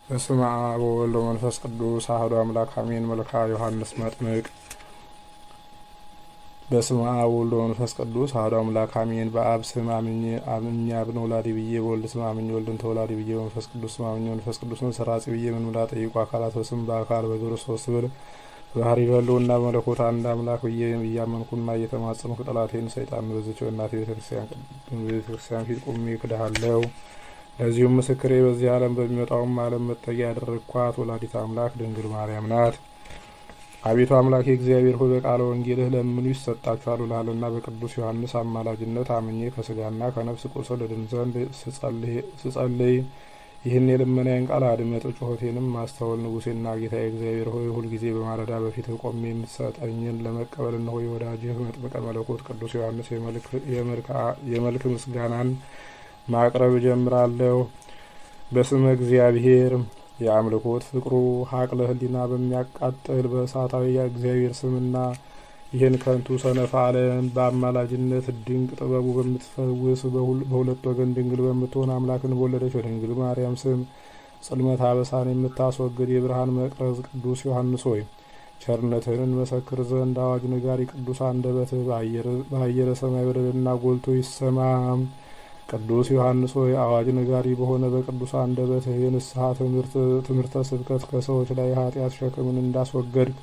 በስመ አብ ወወልድ ወመንፈስ ቅዱስ አሐዱ አምላክ አሜን። መልክአ ዮሐንስ መጥምቅ። በስመ አብ ወወልድ ወመንፈስ ቅዱስ አሐዱ አምላክ አሜን። በአብ ስም አምኜ አብን ወላዲ ብዬ፣ በወልድ ስም አምኜ ወልድን ተወላዲ ብዬ፣ በመንፈስ ቅዱስ ስም አምኜ መንፈስ ቅዱስን ሰራጺ ብዬ፣ ምንምላ ጠይቁ አካላት በስም በአካል በግብር ሶስት ብል ባህሪ በሕልውና በመለኮት አንድ አምላክ ብዬ እያመንኩና እየተማጸንኩ ጠላቴን ሰይጣን በዚች በእናቴ ቤተክርስቲያን ፊት ቆሜ እክድሃለሁ። ለዚሁም ምስክሬ በዚህ ዓለም በሚመጣውም ዓለም መጠጊያ ያደረግኳት ወላዲተ አምላክ ድንግል ማርያም ናት። አቤቱ አምላኬ እግዚአብሔር ሆይ በቃለ ወንጌልህ ለምኑ ይሰጣችኋል ብለሃልና በቅዱስ ዮሐንስ አማላጅነት አምኜ ከስጋና ከነፍስ ቁስል እድን ዘንድ ስጸልይ ይህን የልመናዬን ቃል አድመጥ። ጩኸቴንም ማስተዋል። ንጉሴና ጌታዬ እግዚአብሔር ሆይ ሁልጊዜ በማለዳ በፊትህ ቆሜ የምትሰጠኝን ለመቀበል እነሆ የወዳጅህ መጥምቀ መለኮት ቅዱስ ዮሐንስ የመልክ ምስጋናን ማቅረብ ጀምራለሁ። በስመ እግዚአብሔር የአምልኮት ፍቅሩ ሀቅለ ህሊና በሚያቃጥል በእሳታዊ የእግዚአብሔር ስምና ይህን ከንቱ ሰነፍ ዓለም በአማላጅነት ድንቅ ጥበቡ በምትፈውስ በሁለት ወገን ድንግል በምትሆን አምላክን በወለደች በድንግል ማርያም ስም ጽልመት አበሳን የምታስወግድ የብርሃን መቅረዝ ቅዱስ ዮሐንስ ሆይ ቸርነትህን እንመሰክር ዘንድ አዋጅ ነጋሪ ቅዱስ አንደበትህ በአየረ ሰማይ በደልና ጎልቶ ይሰማ። ቅዱስ ዮሐንስ ሆይ አዋጅ ነጋሪ በሆነ በቅዱስ አንደበትህ የንስሐ ትምህርተ ስብከት ከሰዎች ላይ ኃጢአት ሸክምን እንዳስወገድክ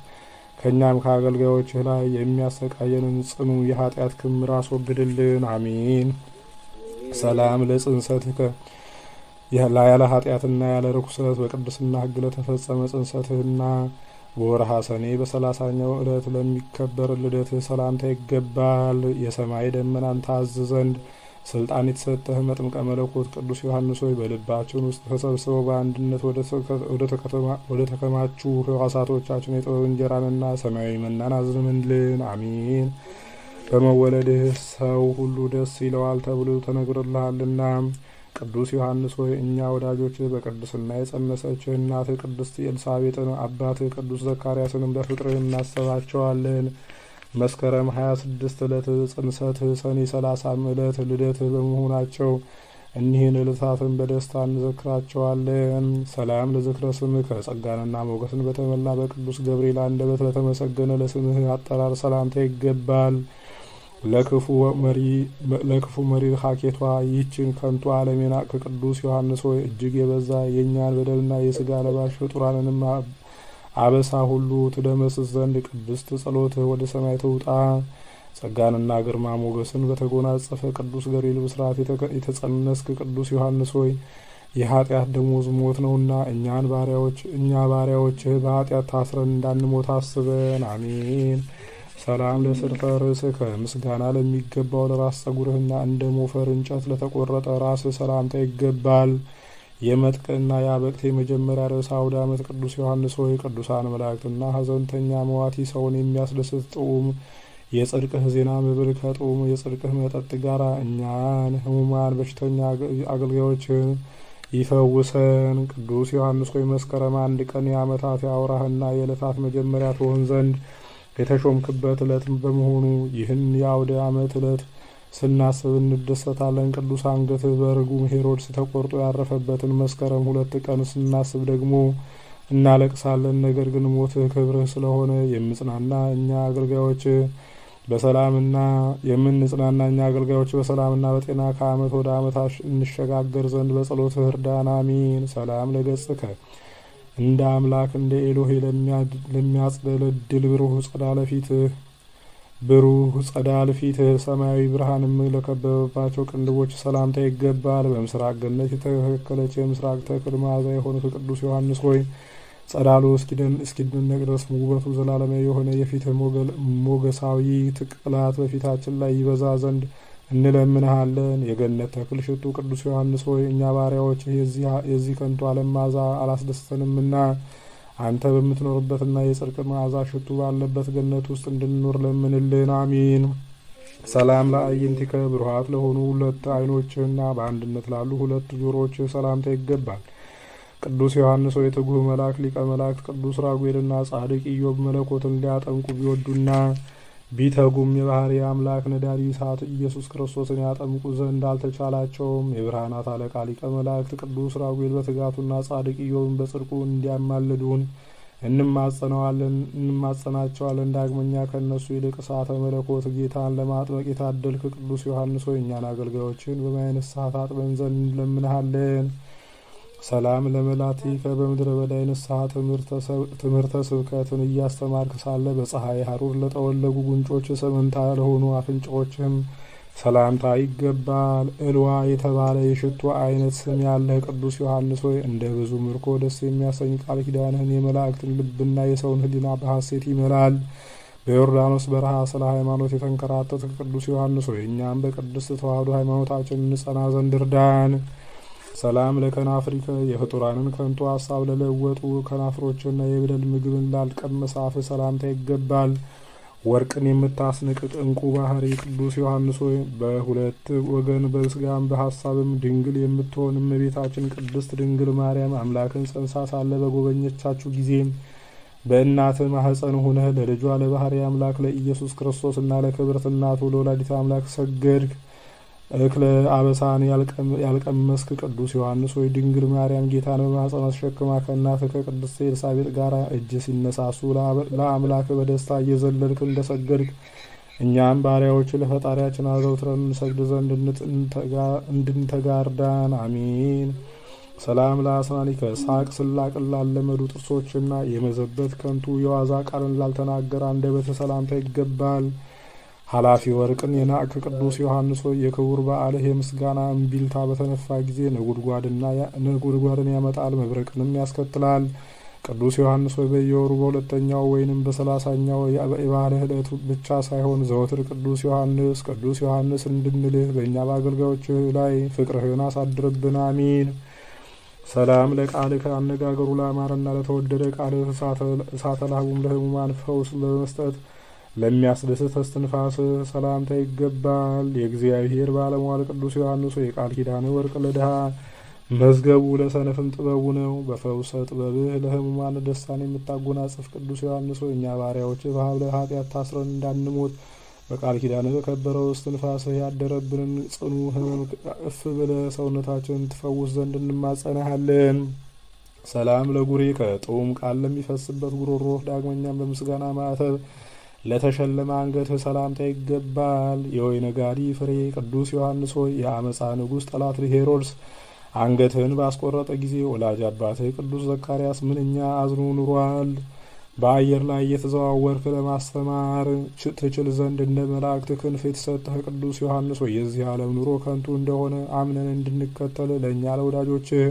ከእኛም ከአገልጋዮችህ ላይ የሚያሰቃየንን ጽኑ የኃጢአት ክምር አስወግድልን። አሜን። ሰላም ለጽንሰትከ ያለ ኃጢአትና ያለ ርኩሰት በቅድስና ሕግ ለተፈጸመ ጽንሰትህና በወርሃ ሰኔ በ30ኛው ዕለት ለሚከበር ልደትህ ሰላምታ ይገባል። የሰማይ ደመናን ታዝ ዘንድ ስልጣን የተሰጠህ መጥምቀ መለኮት ቅዱስ ዮሐንስ ሆይ በልባችን ውስጥ ተሰብስበው በአንድነት ወደ ተከማቹ ሕዋሳቶቻችን የጥበብ እንጀራንና ሰማያዊ መናን አዝንምልን። አሜን። በመወለድህ ሰው ሁሉ ደስ ይለዋል ተብሎ ተነግሮልሃልና ቅዱስ ዮሐንስ ሆይ እኛ ወዳጆችህ በቅድስና የጸነሰችህ እናትህ ቅድስት ኤልሳቤጥን አባትህ ቅዱስ ዘካርያስንም በፍቅርህ እናስባቸዋለን። መስከረም 26 ዕለት ጽንሰት ሰኔ 30 ዕለት ልደት በመሆናቸው እኒህን ዕለታትን በደስታ እንዘክራቸዋለን። ሰላም ለዝክረ ስምህ ከጸጋንና ሞገስን በተመላ በቅዱስ ገብርኤል አንደበት ለተመሰገነ ለስምህ አጠራር ሰላምታ ይገባል። ለክፉ መሪ ሀኬቷ ይህችን ከንቱ ዓለም የናቅክ ቅዱስ ዮሐንስ ሆይ እጅግ የበዛ የእኛን በደልና የስጋ ለባሽ ፍጡራንንም አበሳ ሁሉ ትደመስስ ዘንድ ቅድስት ጸሎትህ ወደ ሰማይ ትውጣ። ጸጋንና ግርማ ሞገስን በተጎናጸፈ ቅዱስ ገብርኤል ብስራት የተጸነስክ ቅዱስ ዮሐንስ ሆይ የኃጢአት ደሞዝ ሞት ነውና እኛ ባሪያዎችህ በኃጢአት ታስረን እንዳንሞት አስበን። አሜን። ሰላም ለስርፈ ርእስከ ምስጋና ለሚገባው ለራስ ጸጉርህና እንደ ሞፈር እንጨት ለተቆረጠ ራስህ ሰላምታ ይገባል። የመጥቅና የአበቅት የመጀመሪያ ርዕሰ አውደ ዓመት ቅዱስ ዮሐንስ ሆይ ቅዱሳን መላእክትና ሐዘንተኛ መዋቲ ሰውን የሚያስደስት ጥዑም የጽድቅህ ዜና መብል ከጥዑም የጽድቅህ መጠጥ ጋር እኛን ሕሙማን በሽተኛ አገልጋዮችን ይፈውሰን። ቅዱስ ዮሐንስ ሆይ መስከረም 1 ቀን የዓመታት የአውራህና የዕለታት መጀመሪያ ትሆን ዘንድ የተሾምክበት ዕለት በመሆኑ ይህን የአውደ ዓመት ዕለት ስናስብ እንደሰታለን። ቅዱስ አንገትህ በርጉም ሄሮድስ ተቆርጦ ያረፈበትን መስከረም 2 ቀን ስናስብ ደግሞ እናለቅሳለን። ነገር ግን ሞትህ ክብርህ ስለሆነ የምንጽናና እኛ አገልጋዮች በሰላምና በጤና ከዓመት ወደ ዓመት እንሸጋገር ዘንድ በጸሎትህ እርዳን። አሜን። ሰላም ለገጽከ እንደ አምላክ እንደ ኤሎሄ ለሚያጽደለድል ብሩህ ጸዳል ፊትህ ሰማያዊ ብርሃንም ለከበበባቸው ቅንድቦች ሰላምታ ይገባል። በምስራቅ ገነት የተተከለች የምስራቅ ተክል መዓዛ የሆኑት ቅዱስ ዮሐንስ ሆይ ጸዳሉ እስኪደነቅ ድረስ ውበቱ ዘላለማዊ የሆነ የፊትህ ሞገሳዊ ቅላት በፊታችን ላይ ይበዛ ዘንድ እንለምንሃለን። የገነት ተክል ሽቱ ቅዱስ ዮሐንስ ሆይ እኛ ባሪያዎች የዚህ ከንቱ ዓለም መዓዛ አላስደስተንምና አንተ በምትኖርበትና የጽድቅ መዓዛ ሽቱ ባለበት ገነት ውስጥ እንድንኖር ለምንልን። አሜን። ሰላም ለአዕይንቲከ ብሩሃት ለሆኑ ሁለት ዓይኖችህና በአንድነት ላሉ ሁለት ጆሮችህ ሰላምታ ይገባል። ቅዱስ ዮሐንስ ሆይ ትጉህ መልአክ ሊቀ መላእክት ቅዱስ ራጉኤልና ጻድቅ ኢዮብ መለኮትን ሊያጠምቁ ቢወዱና ቢተጉም የባህሪ አምላክ ነዳዲ እሳት ኢየሱስ ክርስቶስን ያጠምቁ ዘንድ አልተቻላቸውም። የብርሃናት አለቃ ሊቀ መላእክት ቅዱስ ራጉኤል በትጋቱና ጻድቅ ኢዮብን በጽድቁ እንዲያማልዱን እንማጸናቸዋለን። ዳግመኛ ከእነሱ ይልቅ እሳተ መለኮት ጌታን ለማጥመቅ የታደልክ ቅዱስ ዮሐንስ ሆይ እኛን አገልጋዮችን በማየ ንስሐ ታጥበን ዘንድ እንለምንሃለን። ሰላም ለመላቲከ በምድረ በዳ ንስሐ ትምህርተ ስብከትን እያስተማርክ ሳለ በፀሐይ ሐሩር ለጠወለጉ ጉንጮች ሰመንታ ለሆኑ አፍንጫዎችም ሰላምታ ይገባል። እልዋ የተባለ የሽቱ አይነት ስም ያለህ ቅዱስ ዮሐንስ ሆይ እንደ ብዙ ምርኮ ደስ የሚያሰኝ ቃል ኪዳንህን የመላእክትን ልብና የሰውን ሕሊና በሐሴት ይመላል። በዮርዳኖስ በረሃ ስለ ሃይማኖት የተንከራተትክ ቅዱስ ዮሐንስ ሆይ እኛም በቅድስት ተዋሕዶ ሃይማኖታችን እንጸና ዘንድ እርዳን። ሰላም ለከናፍሪከ የፍጡራንን ከንቱ ሀሳብ ለለወጡ ከናፍሮችና የበደል ምግብን ላልቀመሰ አፍ ሰላምታ ይገባል። ወርቅን የምታስንቅቅ እንቁ ባህሪ ቅዱስ ዮሐንስ ሆይ በሁለት ወገን በስጋም በሀሳብም ድንግል የምትሆን እመቤታችን ቅድስት ድንግል ማርያም አምላክን ጸንሳ ሳለ በጎበኘቻችሁ ጊዜም በእናት ማህፀን ሆነህ ለልጇ ለባህሪ አምላክ ለኢየሱስ ክርስቶስ እና ለክብርት እናቱ ለወላዲተ አምላክ ሰገድክ። እክለ አበሳን ያልቀመስክ ቅዱስ ዮሐንስ ሆይ ድንግል ማርያም ጌታን በማኅፀኗ ተሸክማ ከእናትህ ከቅድስት ኤልሳቤጥ ጋር እጅ ሲነሳሱ ለአምላክ በደስታ እየዘለልክ እንደሰገድክ እኛም ባሪያዎች ለፈጣሪያችን አዘውትረን እንሰግድ ዘንድ እንድንተጋርዳን አሜን። ሰላም ለአስናኒከ ሳቅ ስላቅን ላለመዱ ጥርሶችና የመዘበት ከንቱ የዋዛ ቃልን ላልተናገረ አንደበት ሰላምታ ይገባል። ኃላፊ ወርቅን የናቅክ ቅዱስ ዮሐንስ ሆይ የክቡር በዓልህ የምስጋና እምቢልታ በተነፋ ጊዜ ነጎድጓድን ያመጣል፣ መብረቅንም ያስከትላል። ቅዱስ ዮሐንስ ሆይ በየወሩ በሁለተኛው ወይንም በ30ኛው የበዓልህ ዕለት ብቻ ሳይሆን ዘወትር ቅዱስ ዮሐንስ እንድንልህ በእኛ በአገልጋዮችህ ላይ ፍቅርህን አሳድርብን አሜን። ሰላም ለቃልህ አነጋገሩ ለአማረና ለተወደደ ቃልህ እሳተ ላህቡም ለህሙማን ፈውስ በመስጠት ለሚያስደስት እስትንፋስ ሰላምታ ይገባል። የእግዚአብሔር ባለሟል ቅዱስ ዮሐንስ ሆይ የቃል ኪዳን ወርቅ ለድሃ መዝገቡ ለሰነፍም ጥበቡ ነው። በፈውሰ ጥበብህ ለህሙማን ደስታን የምታጎናጽፍ ቅዱስ ዮሐንስ ሆይ እኛ ባሪያዎች በሀብለ ኃጢአት ታስረን እንዳንሞት በቃል ኪዳንህ በከበረው እስትንፋስህ ያደረብንን ጽኑ ህመም እፍ ብለህ ሰውነታችንን ትፈውስ ዘንድ እንማጸናሃለን። ሰላም ለጉሬከ ጥዑም ቃል ለሚፈስበት ጉሮሮህ ዳግመኛም በምስጋና ማዕተብ ለተሸለመ አንገትህ ሰላምታ ይገባል። የወይን ጋዲ ፍሬ ቅዱስ ዮሐንስ ሆይ የአመፃ ንጉሥ ጠላት ሄሮድስ አንገትህን ባስቆረጠ ጊዜ ወላጅ አባትህ ቅዱስ ዘካርያስ ምንኛ አዝኖ ኑሯል። በአየር ላይ እየተዘዋወርክ ለማስተማር ትችል ዘንድ እንደ መላእክት ክንፍ የተሰጠህ ቅዱስ ዮሐንስ ሆይ የዚህ ዓለም ኑሮ ከንቱ እንደሆነ አምነን እንድንከተል ለእኛ ለወዳጆችህ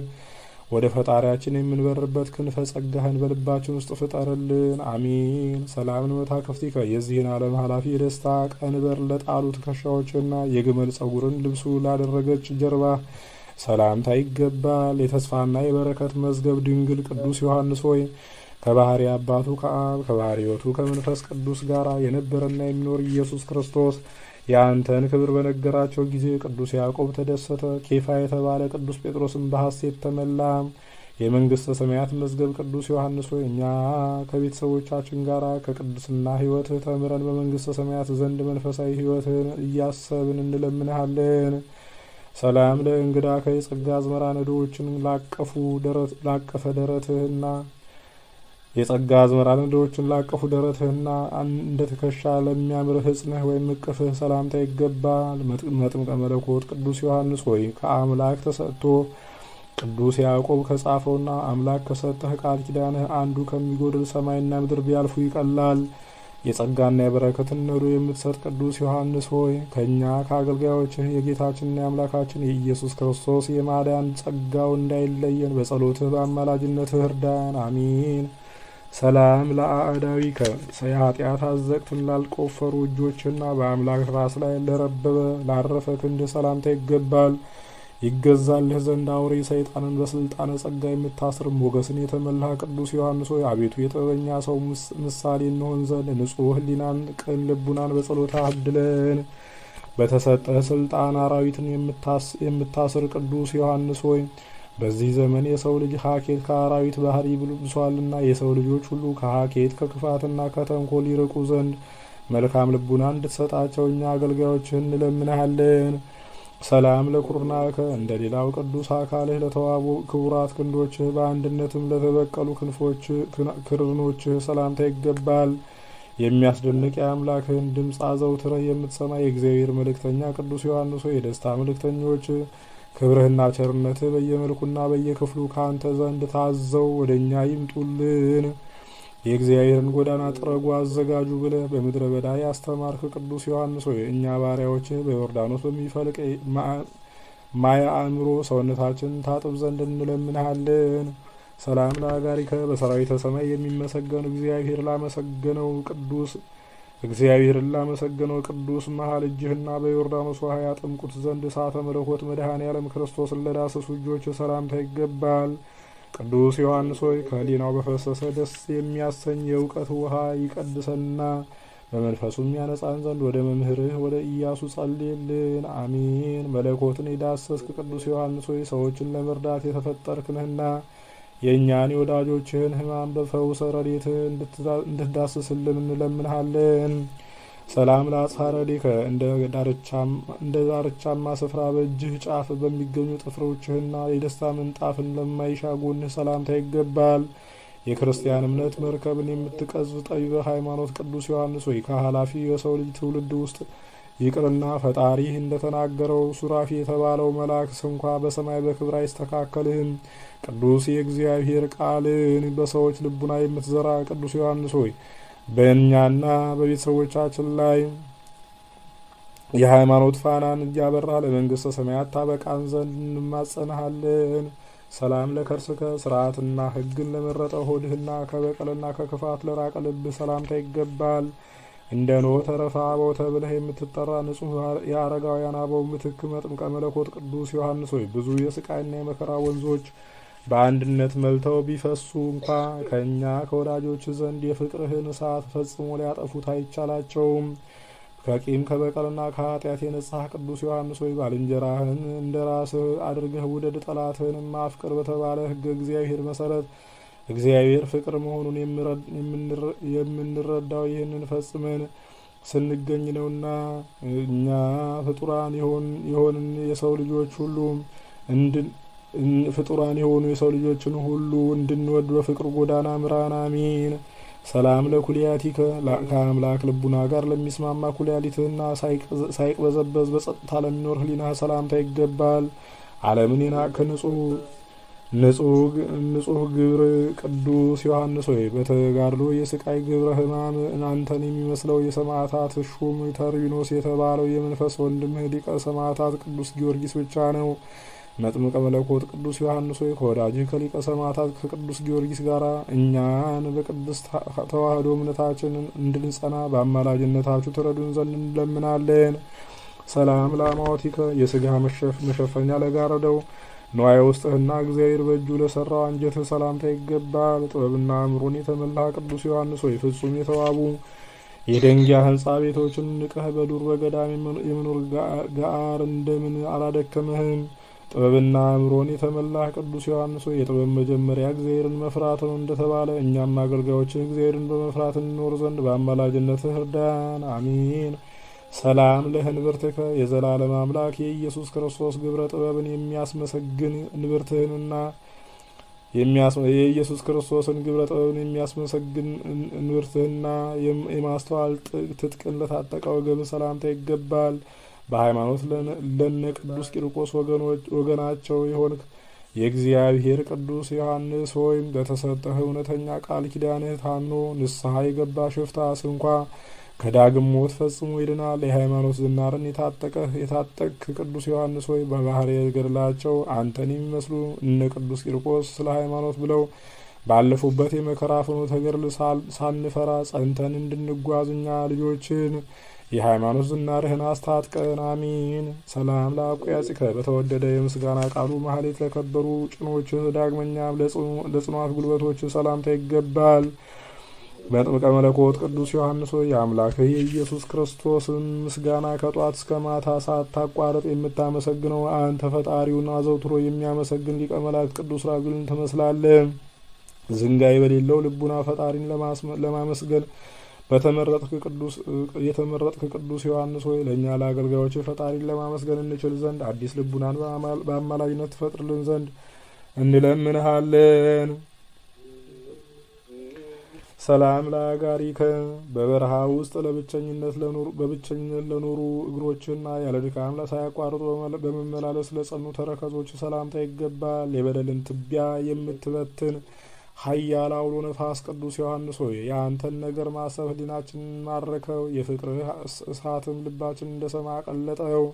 ወደ ፈጣሪያችን የምንበርበት ክንፈ ጸጋህን በልባችን ውስጥ ፍጠርልን አሜን። ሰላም ለመታከፍቲከ የዚህን ዓለም ኃላፊ የደስታ ቀንበር ለጣሉ ትከሻዎችና የግመል ጸጉርን ልብሱ ላደረገች ጀርባ ሰላምታ ይገባል። የተስፋና የበረከት መዝገብ ድንግል ቅዱስ ዮሐንስ ሆይ ከባህሪ አባቱ ከአብ ከባህሪ ሕይወቱ ከመንፈስ ቅዱስ ጋር የነበረና የሚኖር ኢየሱስ ክርስቶስ የአንተን ክብር በነገራቸው ጊዜ ቅዱስ ያዕቆብ ተደሰተ። ኬፋ የተባለ ቅዱስ ጴጥሮስን በሐሴት ተመላ። የመንግሥተ ሰማያት መዝገብ ቅዱስ ዮሐንስ ሆይ እኛ ከቤተሰቦቻችን ጋር ከቅድስና ሕይወትህ ተምረን በመንግሥተ ሰማያት ዘንድ መንፈሳዊ ሕይወትን እያሰብን እንለምንሃለን። ሰላም ለእንግዳ ከየጸጋ አዝመራ ነዶዎችን ላቀፈ ደረትህና የጸጋ አዝመራ ነዶዎችን ላቀፉ ደረትህና እንደ ትከሻ ለሚያምር ሕጽንህ ወይም እቅፍህ ሰላምታ ይገባል። መጥምቀ መለኮት ቅዱስ ዮሐንስ ሆይ ከአምላክ ተሰጥቶ ቅዱስ ያዕቆብ ከጻፈውና አምላክ ከሰጠህ ቃል ኪዳንህ አንዱ ከሚጎድል ሰማይና ምድር ቢያልፉ ይቀላል። የጸጋና የበረከትን ነዶ የምትሰጥ ቅዱስ ዮሐንስ ሆይ ከእኛ ከአገልጋዮችህ የጌታችንና የአምላካችን የኢየሱስ ክርስቶስ የማዳን ጸጋው እንዳይለየን በጸሎትህ በአማላጅነትህ እርዳን አሜን። ሰላም ለአዕዳዊከ የኃጢአት አዘቅትን ላልቆፈሩ እጆችና በአምላክ ራስ ላይ ላረፈ ክንድህ ሰላምታ ይገባል። ይገዛልህ ዘንድ አውሬ ሰይጣንን በስልጣነ ጸጋ የምታስር ሞገስን የተመላህ ቅዱስ ዮሐንስ ሆይ አቤቱ የጥበበኛ ሰው ምሳሌ እንሆን ዘንድ ንጹሕ ሕሊናን ቅን ልቡናን በጸሎታ አድለን። በተሰጠህ ስልጣን አራዊትን የምታስር ቅዱስ ዮሐንስ ሆይ በዚህ ዘመን የሰው ልጅ ሀኬት ከአራዊት ባህሪ ብሷልና የሰው ልጆች ሁሉ ከሀኬት ከክፋትና ከተንኮል ይርቁ ዘንድ መልካም ልቡና እንድትሰጣቸው እኛ አገልጋዮችህ እንለምንሃለን። ሰላም ለኩርናከ እንደ ሌላው ቅዱስ አካልህ ለተዋቡ ክቡራት ክንዶችህ በአንድነትም ለተበቀሉ ክርኖችህ ሰላምታ ይገባል። የሚያስደንቅ የአምላክህን ድምፅ አዘውትረህ የምትሰማ የእግዚአብሔር መልእክተኛ ቅዱስ ዮሐንስ ሆይ የደስታ መልእክተኞች ክብርህና ቸርነትህ በየመልኩና በየክፍሉ ከአንተ ዘንድ ታዘው ወደ እኛ ይምጡልን። የእግዚአብሔርን ጎዳና ጥረጉ አዘጋጁ ብለህ በምድረ በዳ ያስተማርክ ቅዱስ ዮሐንስ ሆይ እኛ ባሪያዎችህ በዮርዳኖስ በሚፈልቅ ማየ አእምሮ ሰውነታችን ታጥብ ዘንድ እንለምንሃለን። ሰላም ለአጋሪከ በሰራዊተ ሰማይ የሚመሰገን እግዚአብሔርን ላመሰገነው ቅዱስ መሃል እጅህና በዮርዳኖስ ውሃ ያጠምቁት ዘንድ እሳተ መለኮት መድኃኔ ዓለም ክርስቶስን ለዳሰሱ እጆች ሰላምታ ይገባል። ቅዱስ ዮሐንስ ሆይ ከህሊናው በፈሰሰ ደስ የሚያሰኝ የእውቀት ውሃ ይቀድሰና በመንፈሱም ያነጻን ዘንድ ወደ መምህርህ ወደ ኢያሱ ጸልይልን። አሜን። መለኮትን የዳሰስክ ቅዱስ ዮሐንስ ሆይ ሰዎችን ለመርዳት የተፈጠርክ ነህና የእኛን የወዳጆችህን ሕማም በፈውሰ ረድኤትህ እንድትዳስስልን እንለምንሃለን። ሰላም ለአጽሐረዲከ እንደ ዳርቻማ ስፍራ በእጅህ ጫፍ በሚገኙ ጥፍሮችህና የደስታ ምንጣፍን ለማይሻ ጎንህ ሰላምታ ይገባል። የክርስቲያን እምነት መርከብን የምትቀዝፍ ጠቢበ ሃይማኖት ቅዱስ ዮሐንስ ሆይ ከኃላፊ የሰው ልጅ ትውልድ ውስጥ ይቅርና ፈጣሪህ እንደተናገረው ሱራፊ የተባለው መልአክ እንኳ በሰማይ በክብር አይስተካከልህም። ቅዱስ የእግዚአብሔር ቃልን በሰዎች ልቡና የምትዘራ ቅዱስ ዮሐንስ ሆይ በእኛና በቤተሰቦቻችን ላይ የሃይማኖት ፋናን እያበራ ለመንግስተ ሰማያት ታበቃን ዘንድ እንማጸንሃለን። ሰላም ለከርስከ ስርዓትና ሕግን ለመረጠ ሆድህና ከበቀልና ከክፋት ለራቀ ልብህ ሰላምታ ይገባል። እንደ ኖህ ተረፈ አበው ተብለህ የምትጠራ ንጹሕ የአረጋውያን አበው ምትክ መጥምቀ መለኮት ቅዱስ ዮሐንስ ሆይ ብዙ የስቃይና የመከራ ወንዞች በአንድነት መልተው ቢፈሱ እንኳ ከእኛ ከወዳጆች ዘንድ የፍቅርህን እሳት ፈጽሞ ሊያጠፉት አይቻላቸውም። ከቂም ከበቀልና ከኃጢአት የነጻህ ቅዱስ ዮሐንስ ሆይ ባልንጀራህን እንደ ራስህ አድርገህ ውደድ፣ ጠላትህንም አፍቅር በተባለ ሕገ እግዚአብሔር መሰረት እግዚአብሔር ፍቅር መሆኑን የምንረዳው ይህንን ፈጽመን ስንገኝ ነውና እኛ ፍጡራን የሆንን የሰው ልጆችን ሁሉ እንድንወድ በፍቅር ጎዳና ምራን። አሜን። ሰላም ለኩልያቲከ ከአምላክ ልቡና ጋር ለሚስማማ ኩልያሊትህና ሳይቅበዘበዝ በጸጥታ ለሚኖር ህሊናህ ሰላምታ ይገባል። ዓለምን የናቅህ ንጹሕ ግብር ቅዱስ ዮሐንስ ሆይ በተጋድሎ የስቃይ ግብረ ሕማም እናንተን የሚመስለው የሰማዕታት ሹም ተርቢኖስ የተባለው የመንፈስ ወንድምህ ሊቀ ሰማዕታት ቅዱስ ጊዮርጊስ ብቻ ነው። መጥምቀ መለኮት ቅዱስ ዮሐንስ ሆይ ከወዳጅህ ከሊቀ ሰማዕታት ከቅዱስ ጊዮርጊስ ጋር እኛን በቅድስት ተዋህዶ እምነታችን እንድንጸና በአማላጅነታችሁ ትረዱን ዘንድ እንለምናለን። ሰላም ለአማዋቲከ የስጋ መሸፈኛ ለጋረደው ንዋየ ውስጥህና እግዚአብሔር በእጁ ለሰራው አንጀትህ ሰላምታ ይገባል። ጥበብና አእምሮን የተመላ ቅዱስ ዮሐንስ ሆይ ፍጹም የተዋቡ የደንጊያ ህንጻ ቤቶችን ንቀህ በዱር በገዳም የመኖር ጋር እንደምን አላደከመህም? ጥበብና አእምሮን የተመላህ ቅዱስ ዮሐንስ ሆይ የጥበብ መጀመሪያ እግዚአብሔርን መፍራት ነው እንደተባለ እኛም አገልጋዮችህ እግዚአብሔርን በመፍራት እንኖር ዘንድ በአማላጅነትህ እርዳን። አሜን። ሰላም ለህንብርትከ የዘላለም አምላክ የኢየሱስ ክርስቶስ ግብረ ጥበብን የሚያስመሰግን እንብርትህንና የኢየሱስ ክርስቶስን ግብረ ጥበብን የሚያስመሰግን እንብርትህና የማስተዋል ትጥቅን ለታጠቀ ወገብ ሰላምታ ይገባል። በሃይማኖት ለነ ቅዱስ ቂርቆስ ወገናቸው የሆንክ የእግዚአብሔር ቅዱስ ዮሐንስ ሆይ በተሰጠህ እውነተኛ ቃል ኪዳንህ ታምኖ ንስሐ የገባ ሽፍታ ስንኳ ከዳግም ሞት ፈጽሞ ይድናል። የሃይማኖት ዝናርን የታጠቅክ ቅዱስ ዮሐንስ ሆይ በባህርየ ገድላቸው አንተን የሚመስሉ እነ ቅዱስ ቂርቆስ ስለ ሃይማኖት ብለው ባለፉበት የመከራ ፍኖተ ገድል ሳንፈራ ጸንተን እንድንጓዝ እኛ ልጆችን የሃይማኖት ዝናርህን አስታጥቀን። አሜን። ሰላም ለአቆያጽከ በተወደደ የምስጋና ቃሉ ማህሌት ለከበሩ ጭኖችህ ዳግመኛም ለጽኗት ጉልበቶችህ ሰላምታ ይገባል። መጥምቀ መለኮት ቅዱስ ዮሐንስ ሆይ የአምላክህ የኢየሱስ ክርስቶስን ምስጋና ከጧት እስከ ማታ ሳታቋርጥ የምታመሰግነው አንተ ፈጣሪውን አዘውትሮ የሚያመሰግን ሊቀ መላእክት ቅዱስ ራጉልን ትመስላለህ። ዝንጋይ በሌለው ልቡና ፈጣሪን ለማመስገን የተመረጥክ ቅዱስ ዮሐንስ ሆይ ለእኛ ለአገልጋዮች ፈጣሪን ለማመስገን እንችል ዘንድ አዲስ ልቡናን በአማላጅነት ትፈጥርልን ዘንድ እንለምንሃለን። ሰላም ለአጋሪከ በበረሃ ውስጥ በብቸኝነት ለኖሩ እግሮችና ያለ ድካም ሳያቋርጡ በመመላለስ ለጸኑ ተረከዞች ሰላምታ ይገባል። የበደልን ትቢያ የምትበትን ኃያል አውሎ ነፋስ ቅዱስ ዮሐንስ ሆይ የአንተን ነገር ማሰብ ሕሊናችንን ማረከው፣ የፍቅርህ እሳትም ልባችን እንደ ሰማይ አቀለጠው።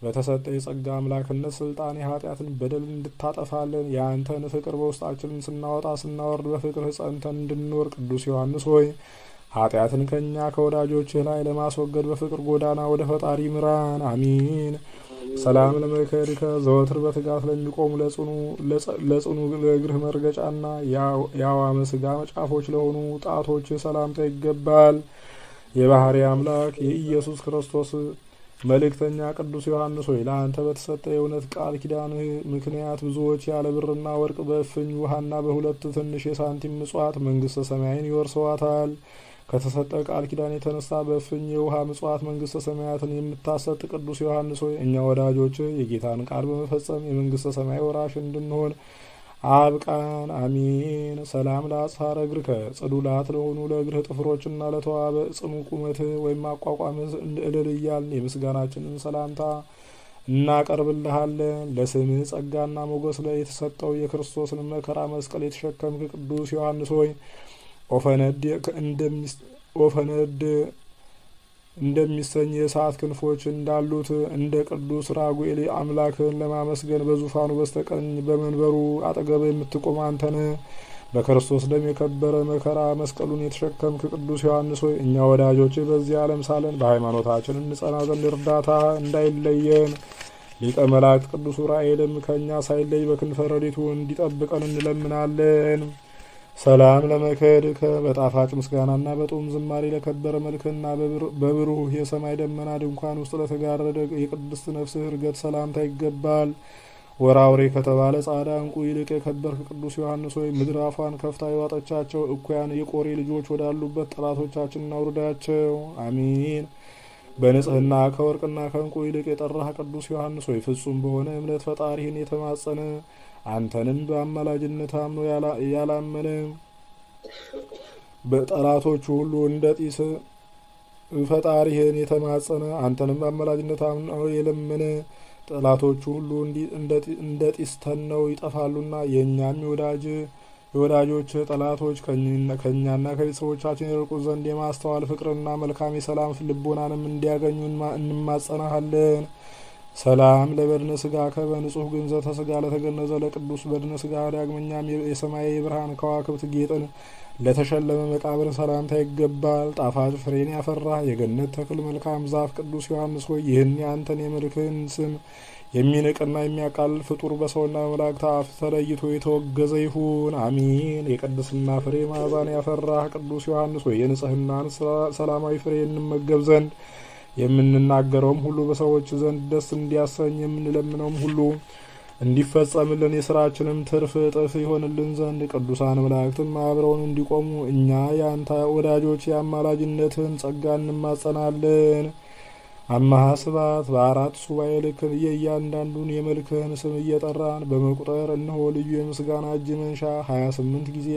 በተሰጠ የጸጋ አምላክነት ስልጣን የኃጢአትን በደል እንድታጠፋለን የአንተን ፍቅር በውስጣችንን ስናወጣ ስናወርድ በፍቅርህ ጸንተን እንድንኖር ቅዱስ ዮሐንስ ሆይ ኃጢአትን ከእኛ ከወዳጆችህ ላይ ለማስወገድ በፍቅር ጎዳና ወደ ፈጣሪ ምራን። አሚን። ሰላም ለመከድከ ዘወትር በትጋት ለሚቆሙ ለጽኑ ለእግርህ መርገጫና የአዋመ ስጋ ጫፎች ለሆኑ ጣቶች ሰላምታ ይገባል። የባህሪ አምላክ የኢየሱስ ክርስቶስ መልእክተኛ ቅዱስ ዮሐንስ ሆይ ለአንተ በተሰጠ የእውነት ቃል ኪዳንህ ምክንያት ብዙዎች ያለ ብርና ወርቅ በእፍኝ ውሃና በሁለት ትንሽ የሳንቲም ምጽዋት መንግስተ ሰማይን ይወርሰዋታል። ከተሰጠ ቃል ኪዳን የተነሳ በእፍኝ የውሃ ምጽዋት መንግስተ ሰማያትን የምታሰጥ ቅዱስ ዮሐንስ ሆይ እኛ ወዳጆች የጌታን ቃል በመፈጸም የመንግስተ ሰማይ ወራሽ እንድንሆን አብቃን። አሚን። ሰላም ለአጽፋረ እግርከ ጽዱላት ለሆኑ ለእግርህ ጥፍሮችና ለተዋበ ጽኑ ቁመትህ ወይም አቋቋምህ እልል እያልን የምስጋናችንን ሰላምታ እናቀርብልሃለን። ለስምህ ጸጋና ሞገስ ላይ የተሰጠው የክርስቶስን መከራ መስቀል የተሸከምክ ቅዱስ ዮሐንስ ሆይ ኦፈነድ እንደሚሰኝ የእሳት ክንፎች እንዳሉት እንደ ቅዱስ ራጉኤል አምላክን ለማመስገን በዙፋኑ በስተቀኝ በመንበሩ አጠገብ የምትቆም አንተነ በክርስቶስ ደም የከበረ መከራ መስቀሉን የተሸከምክ ቅዱስ ዮሐንስ ሆይ እኛ ወዳጆች በዚህ ዓለም ሳለን በሃይማኖታችን እንጸና ዘንድ እርዳታ እንዳይለየን ሊቀ መላእክት ቅዱስ ዑራኤልም ከእኛ ሳይለይ በክንፈ ረድኤቱ እንዲጠብቀን እንለምናለን። ሰላም ለመከድከ በጣፋጭ ምስጋናና በጦም ዝማሬ ለከበረ መልክና በብሩህ የሰማይ ደመና ድንኳን ውስጥ ለተጋረደ የቅድስት ነፍስህ እርገት ሰላምታ ይገባል። ወራውሬ ከተባለ ጻዳ እንቁ ይልቅ የከበርክ ቅዱስ ዮሐንስ ሆይ ምድር አፏን ከፍታ የዋጠቻቸው እኩያን የቆሬ ልጆች ወዳሉበት ጠላቶቻችን እናውርዳቸው። አሚን። በንጽህና ከወርቅና ከእንቁ ይልቅ የጠራህ ቅዱስ ዮሐንስ ሆይ ፍጹም በሆነ እምነት ፈጣሪህን የተማጸነ አንተንም በአማላጅነት አምኖ ያላመነ በጠላቶቹ ሁሉ እንደ ጢስ ፈጣሪህን የተማጸነ አንተንም በአማላጅነት አምኖ የለመነ ጠላቶቹ ሁሉ እንደ ጢስ ተነው ይጠፋሉና የእኛም የወዳጆች ጠላቶች ከእኛና ከቤተሰቦቻችን የርቁ ዘንድ የማስተዋል ፍቅርና መልካም የሰላም ልቦናንም እንዲያገኙ እንማጸናሃለን። ሰላም ለበድነ ስጋ በንጹህ ግንዘተ ስጋ ለተገነዘ ለቅዱስ በድነ ስጋ ዳግመኛም የሰማይ የብርሃን ከዋክብት ጌጥን ለተሸለመ መቃብር ሰላምታ ይገባል። ጣፋጭ ፍሬን ያፈራ የገነት ተክል መልካም ዛፍ ቅዱስ ዮሐንስ ሆይ ይህን ያንተን የመልክህን ስም የሚንቅና የሚያቃልል ፍጡር በሰውና በመላእክት አፍ ተለይቶ የተወገዘ ይሁን። አሚን። የቅድስና ፍሬ ማዕዛን ያፈራህ ቅዱስ ዮሐንስ ሆይ የንጽህናን ሰላማዊ ፍሬ እንመገብ ዘንድ የምንናገረውም ሁሉ በሰዎች ዘንድ ደስ እንዲያሰኝ የምንለምነውም ሁሉ እንዲፈጸምልን የስራችንም ትርፍ እጥፍ ይሆንልን ዘንድ ቅዱሳን መላእክትም አብረውን እንዲቆሙ እኛ የአንተ ወዳጆች የአማላጅነትን ጸጋ እንማጸናለን። አማሃ ስብሐት በአራት ሱባኤ ልክ የእያንዳንዱን የመልክህን ስም እየጠራን በመቁጠር እነሆ ልዩ የምስጋና እጅ መንሻ 28 ጊዜ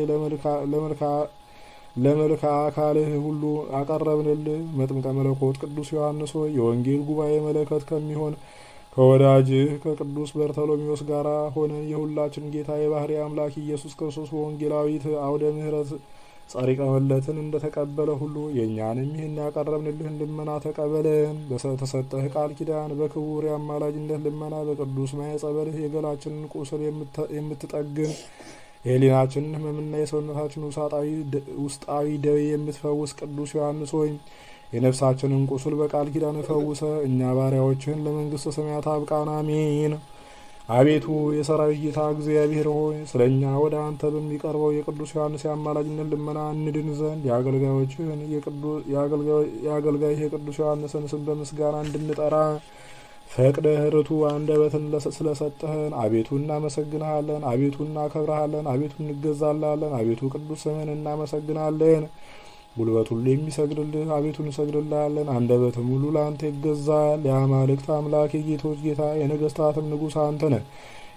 ለመልካ አካልህ ሁሉ አቀረብንልህ። መጥምቀ መለኮት ቅዱስ ዮሐንስ ሆይ የወንጌል ጉባኤ መለከት ከሚሆን ከወዳጅህ ከቅዱስ በርተሎሜዎስ ጋር ሆነን የሁላችን ጌታ የባህሪ አምላክ ኢየሱስ ክርስቶስ በወንጌላዊት አውደ ምሕረት ጸሪቀ መለትን እንደተቀበለ ሁሉ የእኛንም ይህን ያቀረብንልህን ልመና ተቀበለን። በተሰጠህ ቃል ኪዳን በክቡር የአማላጅነት ልመና በቅዱስ ማየ ጸበልህ የገላችንን ቁስል የምትጠግን የህሊናችንን ሕመምና የሰውነታችን ውስጣዊ ደዌ የምትፈውስ ቅዱስ ዮሐንስ ሆይ የነፍሳችንን ቁስል በቃል ኪዳን ፈውሰ እኛ ባሪያዎችህን ለመንግስተ ሰማያት አብቃን። አሜን። አቤቱ የሰራዊት ጌታ እግዚአብሔር ሆይ ስለ እኛ ወደ አንተ በሚቀርበው የቅዱስ ዮሐንስ የአማላጅነት ልመና እንድን ዘንድ የአገልጋይህ የቅዱስ ዮሐንስን ስም በምስጋና እንድንጠራ ፈቅደህ ርቱዕ አንደበትን ስለሰጠህን አቤቱ እናመሰግንሃለን። አቤቱ እናከብረሃለን። አቤቱ እንገዛልሃለን። አቤቱ ቅዱስ ስምህን እናመሰግናለን። ጉልበት ሁሉ የሚሰግድልህ አቤቱ እንሰግድልሃለን። አንደበትም ሁሉ ለአንተ ይገዛል። የአማልክት አምላክ የጌቶች ጌታ የነገስታትም ንጉሥ አንተ ነህ።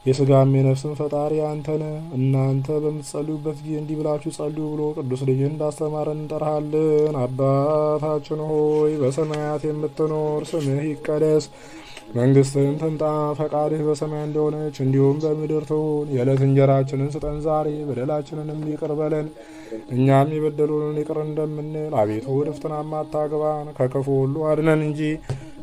የስጋም የነፍስም ፈጣሪ አንተ ነህ። እናንተ በምትጸልዩበት ጊዜ እንዲህ ብላችሁ ጸልዩ ብሎ ቅዱስ ልጅን እንዳስተማረን እንጠራሃለን። አባታችን ሆይ በሰማያት የምትኖር፣ ስምህ ይቀደስ፣ መንግስትህን ትምጣ፣ ፈቃድህ በሰማይ እንደሆነች እንዲሁም በምድር ትሁን። የዕለት እንጀራችንን ስጠን ዛሬ፣ በደላችንንም ይቅር በለን እኛም የበደሉንን ይቅር እንደምንል። አቤቱ ወደ ፈተናም አታግባን፣ ከክፉ ሁሉ አድነን እንጂ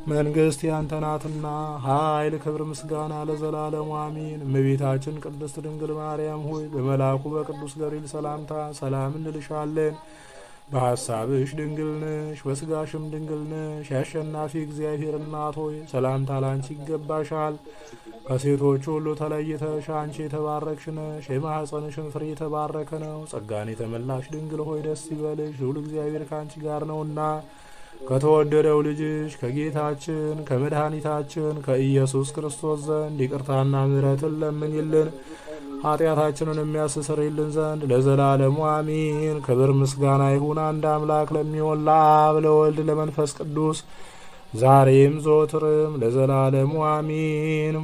መንግስት ያንተ ናትና፣ ኃይል፣ ክብር፣ ምስጋና ለዘላለሙ አሜን። እመቤታችን ቅድስት ድንግል ማርያም ሆይ በመልአኩ በቅዱስ ገብርኤል ሰላምታ ሰላም እንልሻለን። በሐሳብሽ ድንግል ነሽ፣ በስጋሽም ድንግል ነሽ። የአሸናፊ እግዚአብሔር እናት ሆይ ሰላምታ ላንቺ ይገባሻል። ከሴቶች ሁሉ ተለይተሽ አንቺ የተባረክሽ ነሽ፣ የማኅፀንሽን ፍሬ የተባረከ ነው። ጸጋን የተመላሽ ድንግል ሆይ ደስ ይበልሽ፣ ልዑል እግዚአብሔር ከአንቺ ጋር ነውና ከተወደደው ልጅሽ ከጌታችን ከመድኃኒታችን ከኢየሱስ ክርስቶስ ዘንድ ይቅርታና ምሕረትን ለምኝልን ኃጢአታችንን የሚያስተሰርይልን ዘንድ ለዘላለሙ አሜን። ክብር ምስጋና ይሁን አንድ አምላክ ለሚሆን ለአብ ለወልድ ለመንፈስ ቅዱስ ዛሬም ዘወትርም ለዘላለሙ አሜን።